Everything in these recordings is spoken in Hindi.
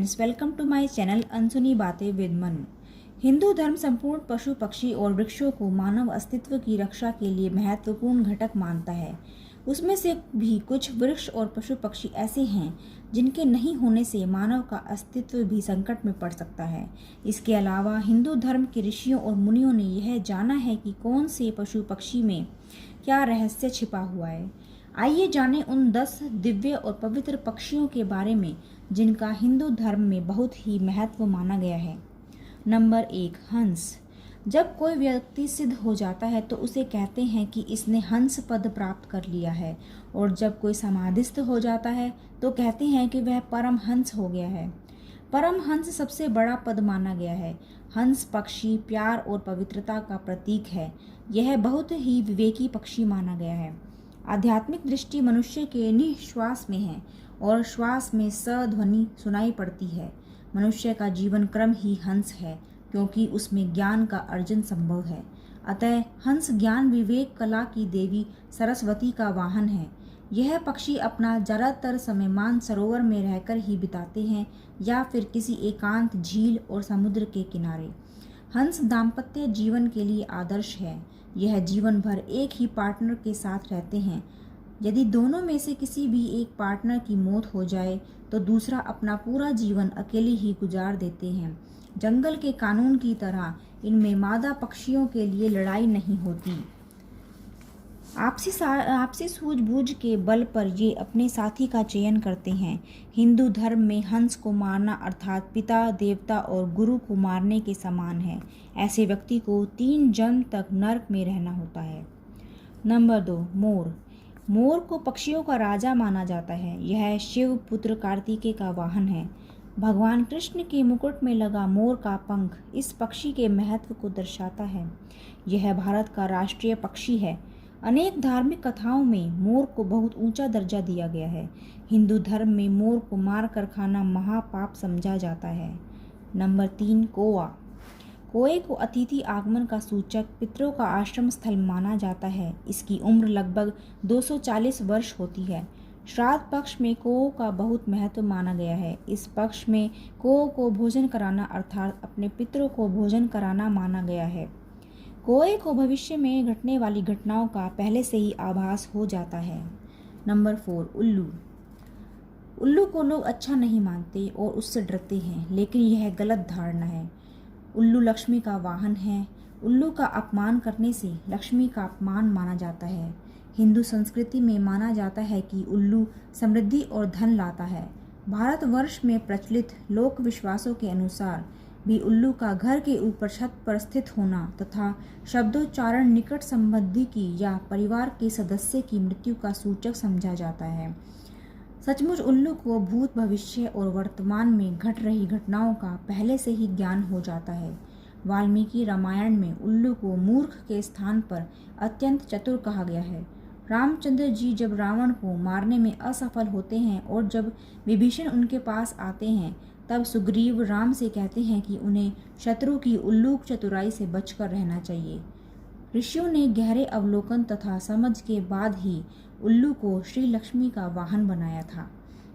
वेलकम टू माय चैनल अनसुनी बातें विद मनु। हिंदू धर्म संपूर्ण पशु पक्षी और वृक्षों को मानव अस्तित्व की रक्षा के लिए महत्वपूर्ण घटक मानता है। उसमें से भी कुछ वृक्ष और पशु पक्षी ऐसे हैं जिनके नहीं होने से मानव का अस्तित्व भी संकट में पड़ सकता है। इसके अलावा हिंदू धर्म के ऋषियों और मुनियों ने यह जाना है कि कौन से पशु पक्षी में क्या रहस्य छिपा हुआ है। आइए जानें उन 10 दिव्य और पवित्र पक्षियों के बारे में जिनका हिंदू धर्म में बहुत ही महत्व माना गया है। नंबर 1, हंस। जब कोई व्यक्ति सिद्ध हो जाता है तो उसे कहते हैं कि इसने हंस पद प्राप्त कर लिया है, और जब कोई समाधिस्थ हो जाता है तो कहते हैं कि वह परम हंस हो गया है। परम हंस सबसे बड़ा पद माना गया है। हंस पक्षी प्यार और पवित्रता का प्रतीक है। यह बहुत ही विवेकी पक्षी माना गया है। आध्यात्मिक दृष्टि मनुष्य के निश्वास में है और श्वास में स ध्वनि सुनाई पड़ती है। मनुष्य का जीवन क्रम ही हंस है, क्योंकि उसमें ज्ञान का अर्जन संभव है। अतः हंस ज्ञान विवेक कला की देवी सरस्वती का वाहन है। यह पक्षी अपना ज़्यादातर समय मानसरोवर में रहकर ही बिताते हैं या फिर किसी एकांत झील और समुद्र के किनारे। हंस दाम्पत्य जीवन के लिए आदर्श है। यह जीवन भर एक ही पार्टनर के साथ रहते हैं। यदि दोनों में से किसी भी एक पार्टनर की मौत हो जाए तो दूसरा अपना पूरा जीवन अकेले ही गुजार देते हैं। जंगल के कानून की तरह इनमें मादा पक्षियों के लिए लड़ाई नहीं होती। आपसी सूझबूझ के बल पर ये अपने साथी का चयन करते हैं। हिंदू धर्म में हंस को मारना अर्थात पिता, देवता और गुरु को मारने के समान है। ऐसे व्यक्ति को 3 जन्म तक नरक में रहना होता है। नंबर 2, मोर। मोर को पक्षियों का राजा माना जाता है। यह शिव पुत्र कार्तिकेय का वाहन है। भगवान कृष्ण के मुकुट में लगा मोर का पंख इस पक्षी के महत्व को दर्शाता है। यह भारत का राष्ट्रीय पक्षी है। अनेक धार्मिक कथाओं में मोर को बहुत ऊंचा दर्जा दिया गया है। हिंदू धर्म में मोर को मार कर खाना महापाप समझा जाता है। नंबर 3, कौआ। कौए को अतिथि आगमन का सूचक, पितरों का आश्रम स्थल माना जाता है। इसकी उम्र लगभग 240 वर्ष होती है। श्राद्ध पक्ष में कौओं का बहुत महत्व माना गया है। इस पक्ष में कौओं को भोजन कराना अर्थात अपने पितरों को भोजन कराना माना गया है। कौए को भविष्य में घटने वाली घटनाओं का पहले से ही आभास हो जाता है। नंबर 4, उल्लू। उल्लू को लोग अच्छा नहीं मानते और उससे डरते हैं, लेकिन यह गलत धारणा है। उल्लू लक्ष्मी का वाहन है। उल्लू का अपमान करने से लक्ष्मी का अपमान माना जाता है। हिंदू संस्कृति में माना जाता है कि उल्लू समृद्धि और धन लाता है। भारतवर्ष में प्रचलित लोक विश्वासों के अनुसार भी उल्लू का घर के ऊपर छत पर स्थित होना तथा शब्दोच्चारण निकट संबंधी की या परिवार के सदस्य की मृत्यु का सूचक समझा जाता है। सचमुच उल्लू को भूत, भविष्य और वर्तमान में घट रही घटनाओं का पहले से ही ज्ञान हो जाता है। वाल्मीकि रामायण में उल्लू को मूर्ख के स्थान पर अत्यंत चतुर कहा गया है। रामचंद्र जी जब रावण को मारने में असफल होते हैं और जब विभीषण उनके पास आते हैं, तब सुग्रीव राम से कहते हैं कि उन्हें शत्रु की उल्लूक चतुराई से बचकर रहना चाहिए। ऋषियों ने गहरे अवलोकन तथा समझ के बाद ही उल्लू को श्री लक्ष्मी का वाहन बनाया था।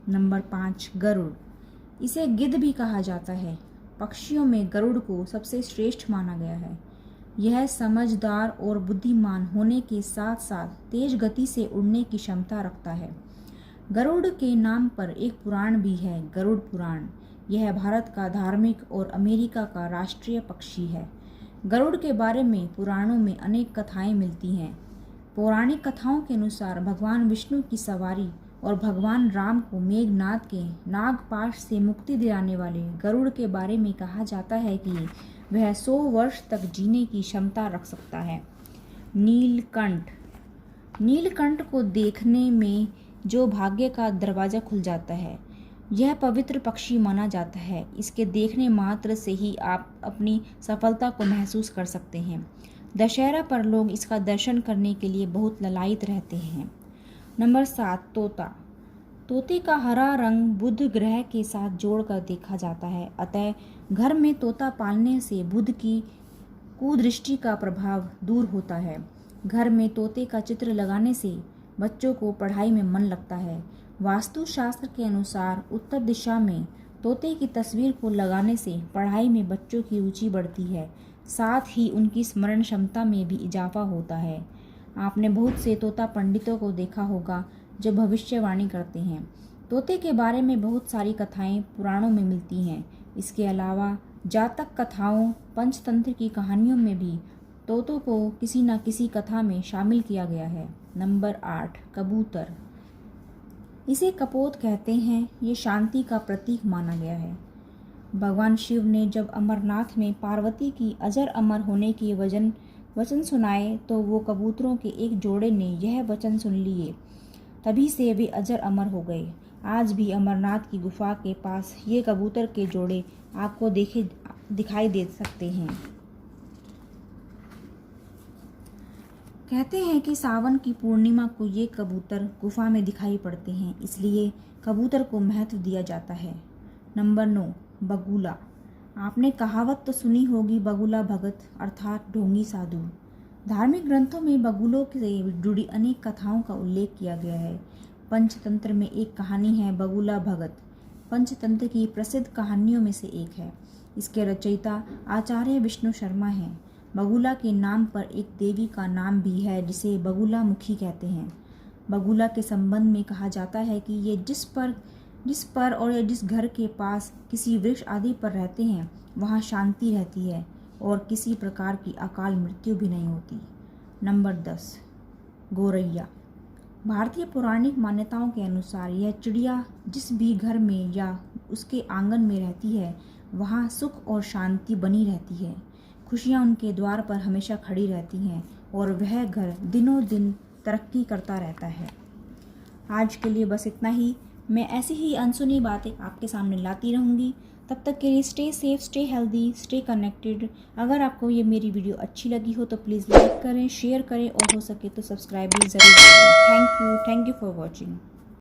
नंबर 5, गरुड़। इसे गिद्ध भी कहा जाता है। पक्षियों में गरुड़ को सबसे श्रेष्ठ माना गया है। यह समझदार और बुद्धिमान होने के साथ साथ तेज गति से उड़ने की क्षमता रखता है। गरुड़ के नाम पर एक पुराण भी है, गरुड़ पुराण। यह भारत का धार्मिक और अमेरिका का राष्ट्रीय पक्षी है। गरुड़ के बारे में पुराणों में अनेक कथाएं मिलती हैं। पौराणिक कथाओं के अनुसार भगवान विष्णु की सवारी और भगवान राम को मेघनाद के नागपाश से मुक्ति दिलाने वाले गरुड़ के बारे में कहा जाता है कि वह 100 वर्ष तक जीने की क्षमता रख सकता है। नीलकंठ। नीलकंठ को देखने में जो भाग्य का दरवाजा खुल जाता है, यह पवित्र पक्षी माना जाता है। इसके देखने मात्र से ही आप अपनी सफलता को महसूस कर सकते हैं। दशहरा पर लोग इसका दर्शन करने के लिए बहुत ललायित रहते हैं। नंबर 7, तोता। तोते का हरा रंग बुध ग्रह के साथ जोड़कर देखा जाता है। अतः घर में तोता पालने से बुध की कुदृष्टि का प्रभाव दूर होता है। घर में तोते का चित्र लगाने से बच्चों को पढ़ाई में मन लगता है। वास्तुशास्त्र के अनुसार उत्तर दिशा में तोते की तस्वीर को लगाने से पढ़ाई में बच्चों की रुचि बढ़ती है, साथ ही उनकी स्मरण क्षमता में भी इजाफा होता है। आपने बहुत से तोता पंडितों को देखा होगा जो भविष्यवाणी करते हैं। तोते के बारे में बहुत सारी कथाएं पुराणों में मिलती हैं। इसके अलावा जातक कथाओं, पंचतंत्र की कहानियों में भी तोतों को किसी न किसी कथा में शामिल किया गया है। नंबर 8, कबूतर। इसे कपोत कहते हैं। ये शांति का प्रतीक माना गया है। भगवान शिव ने जब अमरनाथ में पार्वती की अजर अमर होने के वचन सुनाए तो वो कबूतरों के एक जोड़े ने यह वचन सुन लिए। तभी से वे अजर अमर हो गए। आज भी अमरनाथ की गुफा के पास ये कबूतर के जोड़े आपको दिखाई दे सकते हैं। कहते हैं कि सावन की पूर्णिमा को ये कबूतर गुफा में दिखाई पड़ते हैं, इसलिए कबूतर को महत्व दिया जाता है। नंबर 9, बगुला। आपने कहावत तो सुनी होगी, बगुला भगत अर्थात ढोंगी साधु। धार्मिक ग्रंथों में बगुलों से जुड़ी अनेक कथाओं का उल्लेख किया गया है। पंचतंत्र में एक कहानी है बगुला भगत। पंचतंत्र की प्रसिद्ध कहानियों में से एक है। इसके रचयिता आचार्य विष्णु शर्मा हैं। बगुला के नाम पर एक देवी का नाम भी है जिसे बगुला मुखी कहते हैं। बगुला के संबंध में कहा जाता है कि ये जिस पर और जिस घर के पास किसी वृक्ष आदि पर रहते हैं वहाँ शांति रहती है और किसी प्रकार की अकाल मृत्यु भी नहीं होती। नंबर 10, गोरैया। भारतीय पौराणिक मान्यताओं के अनुसार यह चिड़िया जिस भी घर में या उसके आंगन में रहती है वहाँ सुख और शांति बनी रहती है। खुशियाँ उनके द्वार पर हमेशा खड़ी रहती हैं और वह घर दिनों दिन तरक्की करता रहता है। आज के लिए बस इतना ही। मैं ऐसी ही अनसुनी बातें आपके सामने लाती रहूँगी। तब तक के लिए stay safe, stay healthy, stay connected. अगर आपको ये मेरी वीडियो अच्छी लगी हो तो प्लीज़ लाइक करें, शेयर करें और हो सके तो सब्सक्राइब भी ज़रूर करें। Thank you for watching.